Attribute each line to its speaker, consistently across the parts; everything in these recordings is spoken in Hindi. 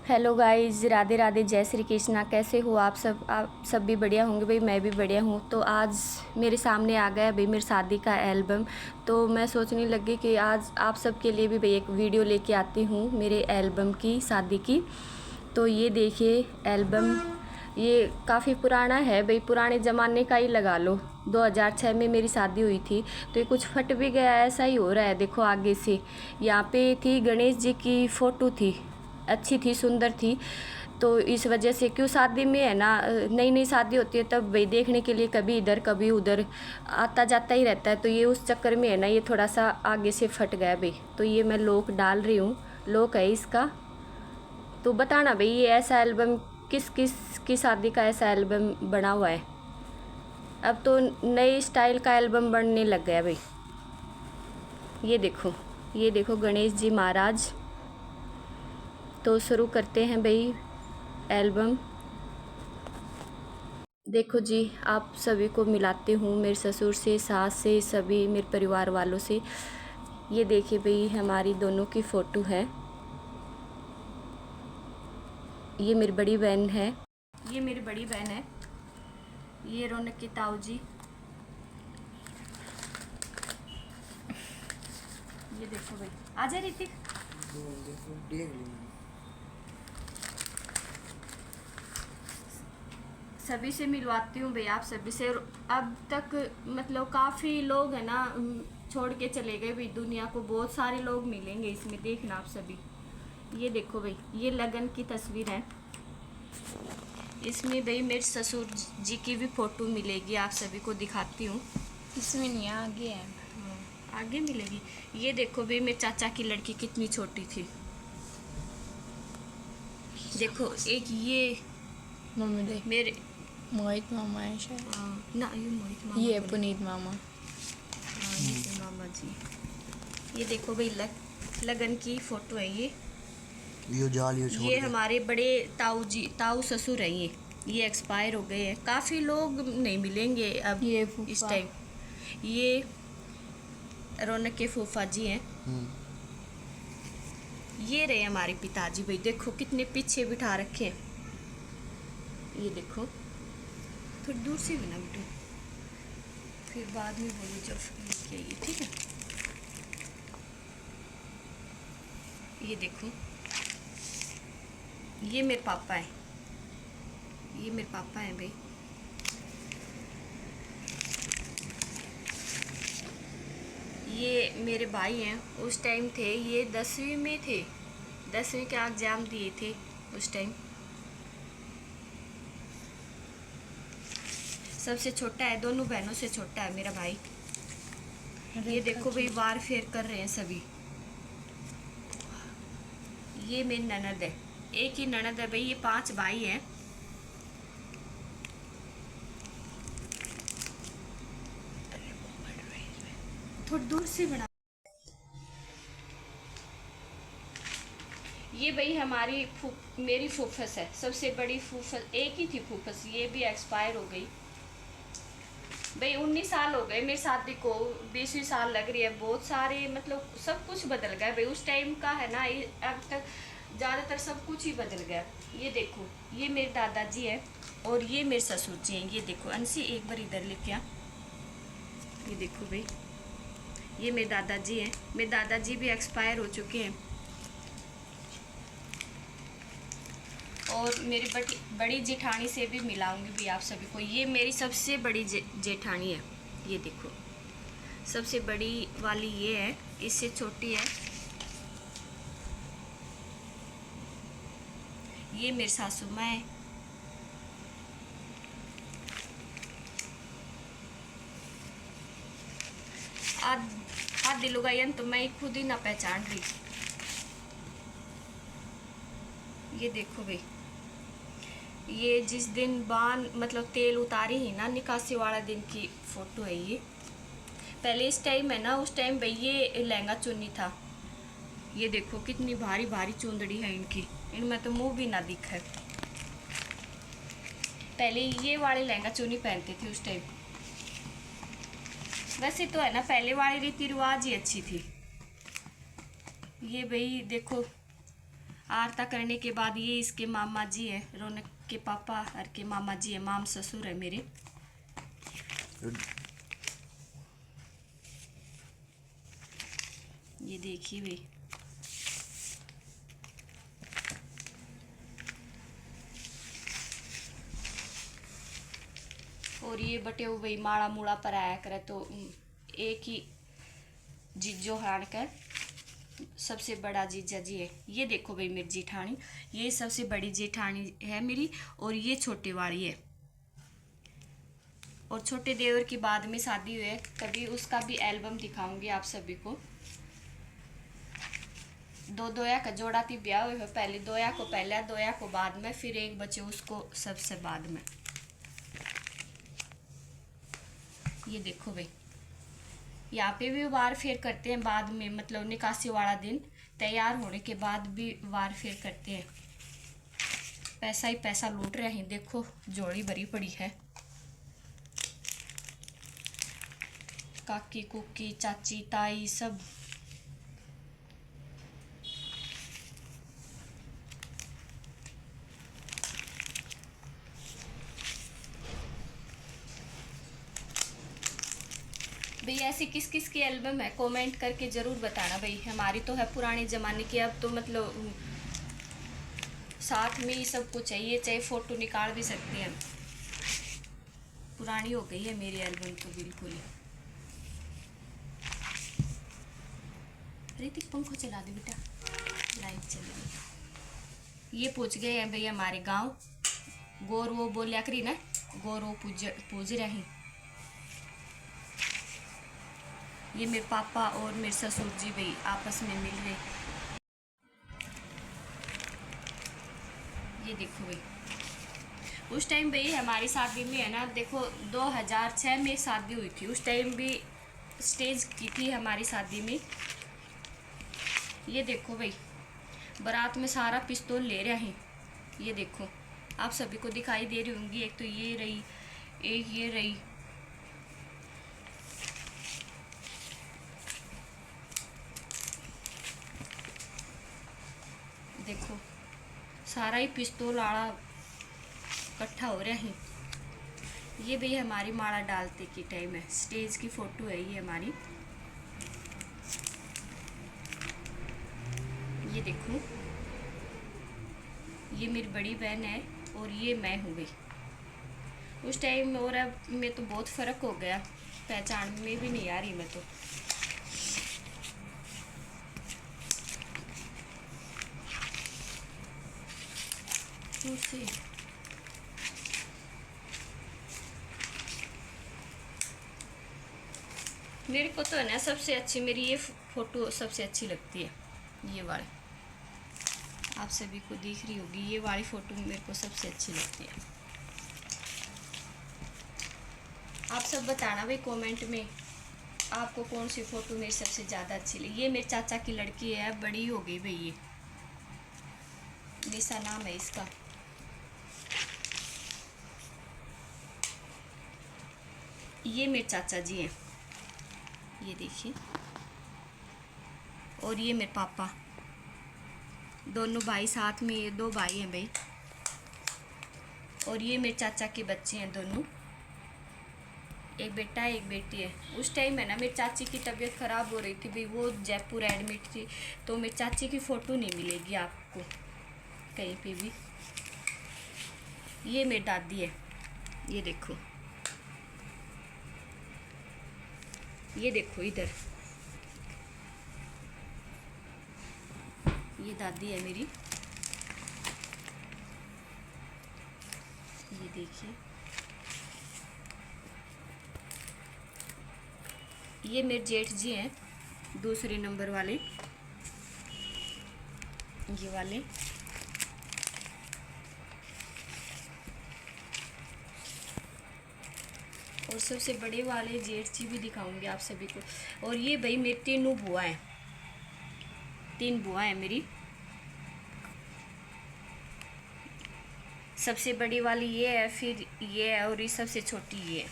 Speaker 1: हेलो गाइस, राधे राधे, जय श्री कृष्णा। कैसे हो आप सब भी बढ़िया होंगे भाई। मैं भी बढ़िया हूँ। तो आज मेरे सामने आ गया भाई मेरी शादी का एल्बम। तो मैं सोचने लगी कि आज आप सब के लिए भी भाई एक वीडियो लेके आती हूँ मेरे एल्बम की, शादी की। तो ये देखिए एल्बम, ये काफ़ी पुराना है भाई, पुराने ज़माने का ही लगा लो। 2006 में मेरी शादी हुई थी। तो ये कुछ फट भी गया, ऐसा ही हो रहा है। देखो आगे से यहाँ पे थी गणेश जी की फ़ोटो थी, अच्छी थी, सुंदर थी। तो इस वजह से क्यों शादी में है ना, नई नई शादी होती है तब भाई देखने के लिए कभी इधर कभी उधर आता जाता ही रहता है। तो ये उस चक्कर में है ना, ये थोड़ा सा आगे से फट गया भाई। तो ये मैं लॉक डाल रही हूँ, लॉक है इसका। तो बताना भाई ये ऐसा एल्बम किस किस की शादी का ऐसा एल्बम बना हुआ है। अब तो नए स्टाइल का एल्बम बनने लग गया भाई। ये देखो, ये देखो गणेश जी महाराज। तो शुरू करते हैं भाई एल्बम। देखो जी, आप सभी को मिलाती हूँ, मेरे ससुर से, सास से, सभी मेरे परिवार वालों से। ये देखिए भाई हमारी दोनों की फ़ोटो है। ये मेरी बड़ी बहन है, ये मेरी बड़ी बहन है। ये रौनक की ताऊ जी। ये देखो भाई, आ जा ऋतिक। सभी से मिलवाती हूँ भाई, आप सभी से। अब तक मतलब काफ़ी लोग है ना छोड़ के चले गए भाई दुनिया को। बहुत सारे लोग मिलेंगे इसमें, देखना आप सभी। ये देखो भाई, ये लगन की तस्वीर है। इसमें भाई मेरे ससुर जी की भी फ़ोटो मिलेगी, आप सभी को दिखाती हूँ।
Speaker 2: इसमें नहीं, आगे है।
Speaker 1: आगे मिलेगी। ये देखो भाई मेरे चाचा की लड़की कितनी छोटी थी। देखो एक ये
Speaker 2: मम्मी देख,
Speaker 1: मेरे
Speaker 2: मोहित मामा है शायद।
Speaker 1: ना, ये मोहित मामा
Speaker 2: ये
Speaker 1: बोले।
Speaker 2: पुनीत मामा।
Speaker 1: ये मामा जी। ये देखो भाई लगन की फ़ोटो है ये। ये हमारे बड़े ताऊ जी, ताऊ ससुर हैं ये एक्सपायर हो गए हैं। काफ़ी लोग नहीं मिलेंगे अब
Speaker 2: ये
Speaker 1: इस
Speaker 2: फूफा।
Speaker 1: टाइम। ये रौनक के फूफा जी हैं। ये रहे हमारे पिताजी भाई, देखो कितने पीछे बिठा रखे हैं। ये देखो, थोड़ी दूर से भी ना बिठो, फिर बाद में बोलो जब लेके आइए, ठीक है। ये देखो, ये मेरे पापा हैं, ये मेरे पापा हैं भाई। ये मेरे भाई हैं, उस टाइम थे ये 10वीं में थे, 10वीं का एग्ज़ाम दिए थे उस टाइम। सबसे छोटा है, दोनों बहनों से छोटा है मेरा भाई। ये देखो भाई वार फेर कर रहे हैं सभी। ये मेरी ननद है, एक ही ननद है भाई। ये 5 भाई हैं। थोड़ी दूर से बना। ये भाई हमारी मेरी फूफस है, सबसे बड़ी फूफस। एक ही थी फूफस, ये भी एक्सपायर हो गई भाई। 19 साल हो गए मेरी शादी को, 20वीं साल लग रही है। बहुत सारे मतलब सब कुछ बदल गया भाई उस टाइम का है ना। अब तक ज़्यादातर सब कुछ ही बदल गया। ये देखो, ये मेरे दादाजी है और ये मेरे ससुर जी हैं। ये देखो अंशी, एक बार इधर लेके आ। ये देखो भाई, ये मेरे दादाजी हैं। मेरे दादाजी भी एक्सपायर हो चुके हैं। और मेरी बड़ी जेठानी से भी मिलाऊंगी भी आप सभी को। ये मेरी सबसे बड़ी जेठानी है। ये देखो, सबसे बड़ी वाली ये है, इससे छोटी है ये मेरी सासू माँ है। आधी लुगाई तो मैं खुद ही ना पहचान रही। ये देखो भाई, ये जिस दिन बान मतलब तेल उतारी ही ना, निकासी वाला दिन की फ़ोटो है ये। पहले इस टाइम है ना, उस टाइम भाई ये लहंगा चुन्नी था। ये देखो कितनी भारी भारी चुंदड़ी है इनकी, इनमें तो मुंह भी ना दिखा है। पहले ये वाले लहंगा चुन्नी पहनते थे उस टाइम। वैसे तो है ना पहले वाली रीति रिवाज ही अच्छी थी। ये भाई देखो आरता करने के बाद ये इसके मामा जी हैं, रौनक के पापा और के मामा जी हैं, माम ससुर है मेरे। ये देखिए भाई, और ये बटे हुए भाई माड़ा मूड़ा पर आया करे तो एक ही जीजो हाण कर सबसे बड़ा जीजा जी है। ये देखो भाई मेरी जेठानी, ये सबसे बड़ी जेठानी है मेरी, और ये छोटे वाली है। और छोटे देवर की बाद में शादी हुई है, कभी उसका भी एल्बम दिखाऊंगी आप सभी को। दो दोया का जोड़ा थी, ब्याह हुए है पहले, दोया को पहले, दोया को बाद में, फिर एक बच्चे उसको सबसे बाद में। ये देखो भाई, यहाँ पे भी वार फेर करते हैं बाद में, मतलब निकासी वाला दिन तैयार होने के बाद भी वार फेर करते हैं। पैसा ही पैसा लूट रहे हैं, देखो जोड़ी भरी पड़ी है। काकी कुकी चाची ताई सब। भाई ऐसी किस किस की एल्बम है कमेंट करके ज़रूर बताना भाई। हमारी तो है पुराने ज़माने की, अब तो मतलब साथ में ही सब कुछ है, ये चाहे फ़ोटो निकाल भी सकते हैं। पुरानी हो गई है मेरी एल्बम तो बिल्कुल ही। ऋतिक पंखो चला दे बेटा, लाइट चल। ये पूछ गए हैं भाई हमारे गांव, गोर वो बोलिया करी ना, गोर वो पूज रही। ये मेरे पापा और मेरे ससुर जी भाई आपस में मिल रहे। ये देखो भाई, उस टाइम भाई हमारी शादी में है ना, देखो 2006 में शादी हुई थी, उस टाइम भी स्टेज की थी हमारी शादी में। ये देखो भाई, बारात में सारा पिस्तौल ले रहे हैं। ये देखो आप सभी को दिखाई दे रही होंगी, एक तो ये रही, एक ये रही। देखो सारा ही पिस्तौल आड़ा इकट्ठा हो रहा है। ये भी हमारी माला डालते की टाइम है, स्टेज की फोटो है ये हमारी। ये देखो, ये मेरी बड़ी बहन है और ये मैं हूँ भाई। उस टाइम और अब में तो बहुत फ़र्क हो गया, पहचान में भी नहीं आ रही मैं तो। से मेरे को तो है ना सबसे अच्छी मेरी ये फोटो सबसे अच्छी लगती है, ये वाली। आप सभी को दिख रही होगी, ये वाली फोटो मेरे को सबसे अच्छी लगती है। आप सब बताना भाई कमेंट में आपको कौन सी फोटो मेरी सबसे ज़्यादा अच्छी लगी। ये मेरे चाचा की लड़की है, बड़ी हो गई भाई, ये निशा नाम है इसका। ये मेरे चाचा जी हैं, ये देखिए। और ये मेरे पापा, दोनों भाई साथ में, ये दो भाई हैं भाई। और ये मेरे चाचा के बच्चे हैं दोनों, एक बेटा है एक बेटी है। उस टाइम है ना मेरी चाची की तबीयत ख़राब हो रही थी भाई, वो जयपुर एडमिट थी, तो मेरी चाची की फ़ोटो नहीं मिलेगी आपको कहीं पे भी। ये मेरी दादी है, ये देखो, ये देखो इधर, ये दादी है मेरी। ये देखिए, ये मेरे जेठ जी हैं, दूसरे नंबर वाले, ये वाले। और सबसे बड़े वाले जेठ जी भी दिखाऊंगी आप सभी को। और ये भाई मेरी तीनों बुआ हैं, तीन बुआ हैं मेरी। सबसे बड़ी वाली ये है, फिर ये है, और ये सबसे छोटी ये है।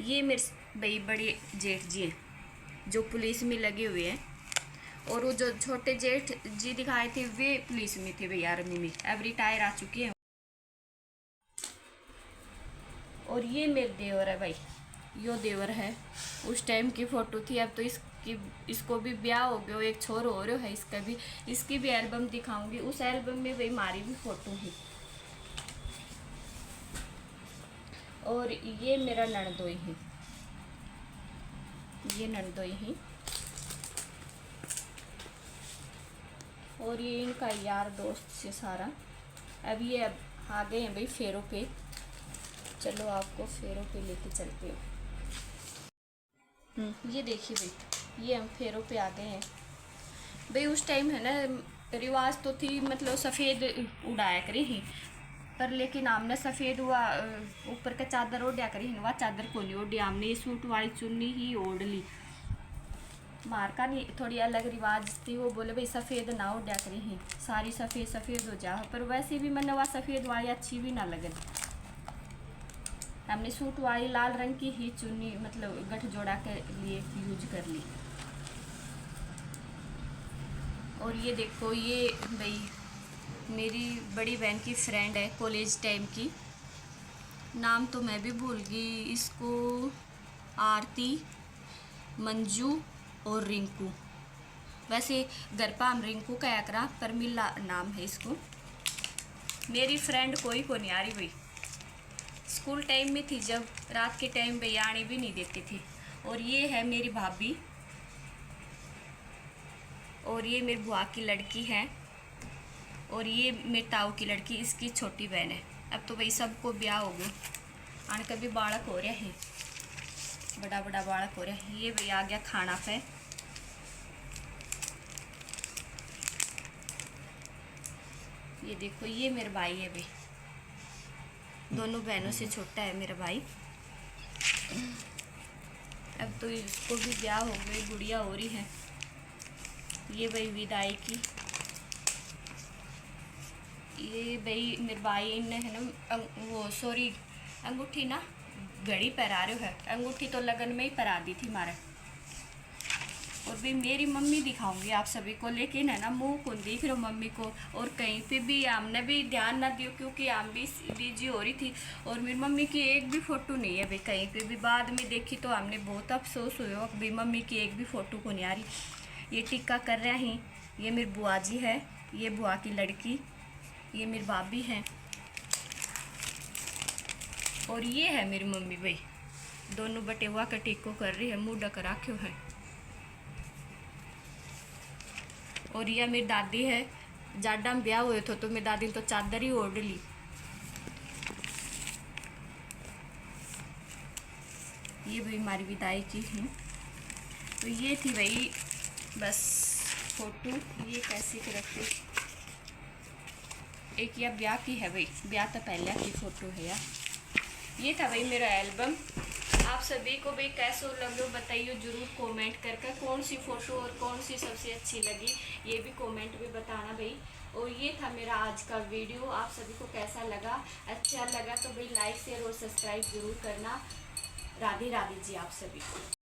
Speaker 1: ये मेरे भाई बड़े जेठ जी हैं जो पुलिस में लगे हुए हैं। और वो जो छोटे जेठ जी दिखाए थे वे पुलिस में थे भाई, आर्मी में, अब रिटायर आ चुके हैं। और ये मेरे देवर है भाई, यो देवर है, उस टाइम की फ़ोटो थी। अब तो इसको भी ब्याह हो गया, एक छोर हो रहा है इसका भी, इसकी भी एल्बम दिखाऊंगी। उस एल्बम में भाई हमारी भी फ़ोटो है। और ये मेरा ननदोई है, ये ननदोई है। और ये इनका यार दोस्त से सारा। अब ये आ गए हैं भाई फेरों पे, चलो आपको फेरों पे लेके चलते हैं। ये देखिए भाई, ये हम फेरों पे आ गए हैं भाई। उस टाइम है ना रिवाज तो थी, मतलब सफ़ेद उड़ाया करी ही, पर लेकिन हमने सफ़ेद हुआ ऊपर का चादर ओढ़िया करी ही, वह चादर को नहीं ओढ़ी, हमने ये सूट वाली चुन्नी ही ओढ़ ली। मार का नहीं, थोड़ी अलग रिवाज थी, वो बोले भाई सफ़ेद ना ओढ़िया करी ही, सारी सफ़ेद सफ़ेद हो जा। पर वैसे भी मैंने वह सफ़ेद वाली अच्छी भी ना लगे, हमने सूट वाली लाल रंग की ही चुन्नी मतलब गठ जोड़ा के लिए यूज कर ली। और ये देखो, ये भाई मेरी बड़ी बहन की फ्रेंड है कॉलेज टाइम की, नाम तो मैं भी भूल गई इसको, आरती, मंजू और रिंकू। वैसे घर पर हम रिंकू कया करा, पर मिला नाम है इसको। मेरी फ्रेंड कोई को नहीं आ रही भाई, स्कूल टाइम में थी जब, रात के टाइम पे आने भी नहीं देते थे। और ये है मेरी भाभी, और ये मेरी बुआ की लड़की है, और ये मेरे ताऊ की लड़की, इसकी छोटी बहन है। अब तो भाई सबको ब्याह हो गया, आने कभी बालक हो रहा है, बड़ा बड़ा बालक हो रहा है। ये भाई आ गया खाना पे, ये देखो ये मेरा भाई है भाई, दोनों बहनों से छोटा है मेरा भाई। अब तो इसको भी ब्याह हो गई, गुड़िया हो रही है। ये भाई विदाई की, ये भाई मेरे भाई ने है ना वो सॉरी अंगूठी ना घड़ी पहरा रहे है, अंगूठी तो लगन में ही पहरा दी थी हमारे। और भी मेरी मम्मी दिखाऊंगी आप सभी को, लेकिन है ना मुंह को देख रहे हो मम्मी को, और कहीं पे भी हमने भी ध्यान ना दियो क्योंकि हम भी बिजी हो रही थी। और मेरी मम्मी की एक भी फ़ोटो नहीं है भाई कहीं पे भी, बाद में देखी तो हमने बहुत अफसोस हुआ भाई मम्मी की एक भी फ़ोटो को नहीं आ रही। ये टिक्का कर रहे हैं, ये मेरी बुआ जी है, ये बुआ की लड़की, ये मेरी भाभी है, और ये है मेरी मम्मी भाई, दोनों बटे हुआ का टिक्को कर रही है, मुँह ढक रखे है। और यह मेरी दादी है, जाडा में ब्याह हुए थे तो मेरी दादी ने तो चादर ही ओढ़ ली। ये भाई हमारी विदाई की है। तो ये थी भाई बस फोटो, ये कैसे के रखते, एक यह ब्याह की है भाई, ब्याह तो पहले की फ़ोटो है यार। ये था भाई मेरा एल्बम। आप सभी को भाई कैसे लगे बताइए जरूर कमेंट करके, कौन सी फ़ोटो और कौन सी सबसे अच्छी लगी ये भी कमेंट में बताना भाई। और ये था मेरा आज का वीडियो, आप सभी को कैसा लगा, अच्छा लगा तो भाई लाइक शेयर और सब्सक्राइब जरूर करना। राधे राधे जी आप सभी को।